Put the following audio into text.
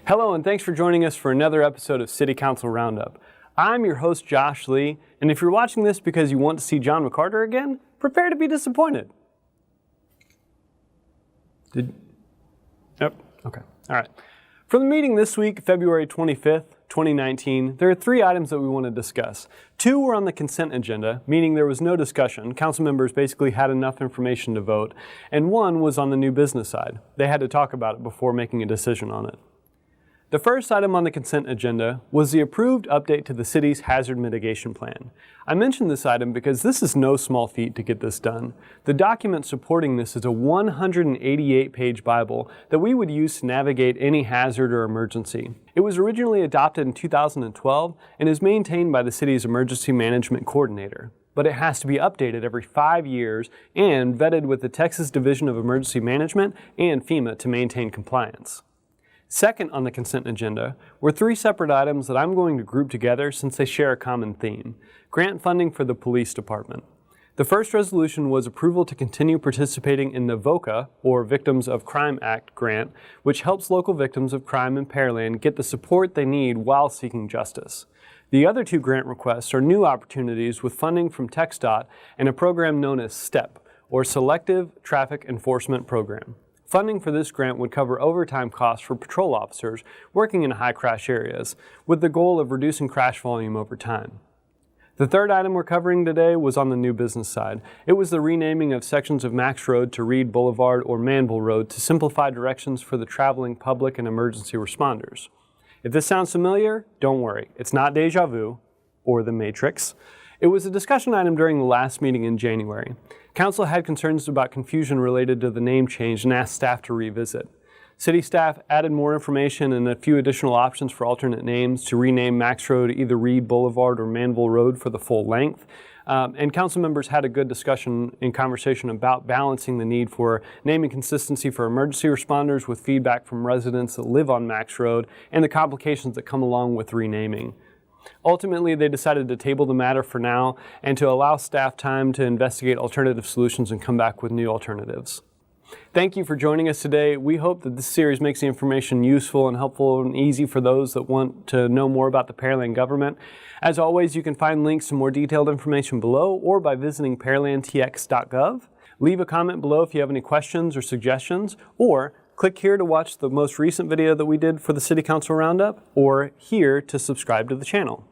Hello and thanks for joining us for another episode of City Council Roundup. I'm your host Josh Lee, and if you're watching this because you want to see John McCarter again, prepare to be disappointed. Yep, okay, all right. For the meeting this week, February 25th, 2019, there are 3 items that we want to discuss. 2 were on the consent agenda, meaning there was no discussion. Council members basically had enough information to vote. And 1 was on the new business side. They had to talk about it before making a decision on it. The first item on the consent agenda was the approved update to the city's Hazard Mitigation Plan. I mentioned this item because this is no small feat to get this done. The document supporting this is a 188-page Bible that we would use to navigate any hazard or emergency. It was originally adopted in 2012 and is maintained by the city's Emergency Management Coordinator. But it has to be updated every 5 years and vetted with the Texas Division of Emergency Management and FEMA to maintain compliance. Second on the consent agenda were 3 separate items that I'm going to group together since they share a common theme: grant funding for the police department. The first resolution was approval to continue participating in the VOCA, or Victims of Crime Act grant, which helps local victims of crime in Pearland get the support they need while seeking justice. The other 2 grant requests are new opportunities with funding from TxDOT and a program known as STEP, or Selective Traffic Enforcement Program. Funding for this grant would cover overtime costs for patrol officers working in high crash areas, with the goal of reducing crash volume over time. The third item we're covering today was on the new business side. It was the renaming of sections of Max Road to Reid Boulevard or Manvel Road to simplify directions for the traveling public and emergency responders. If this sounds familiar, don't worry. It's not deja vu or the Matrix. It was a discussion item during the last meeting in January. Council had concerns about confusion related to the name change and asked staff to revisit. City staff added more information and a few additional options for alternate names to rename Max Road either Reid Boulevard or Manvel Road for the full length. And council members had a good discussion and conversation about balancing the need for naming consistency for emergency responders with feedback from residents that live on Max Road and the complications that come along with renaming. Ultimately, they decided to table the matter for now and to allow staff time to investigate alternative solutions and come back with new alternatives. Thank you for joining us today. We hope that this series makes the information useful and helpful and easy for those that want to know more about the Pearland government. As always, you can find links to more detailed information below or by visiting pearlandtx.gov. Leave a comment below if you have any questions or suggestions, or click here to watch the most recent video that we did for the City Council Roundup, or here to subscribe to the channel.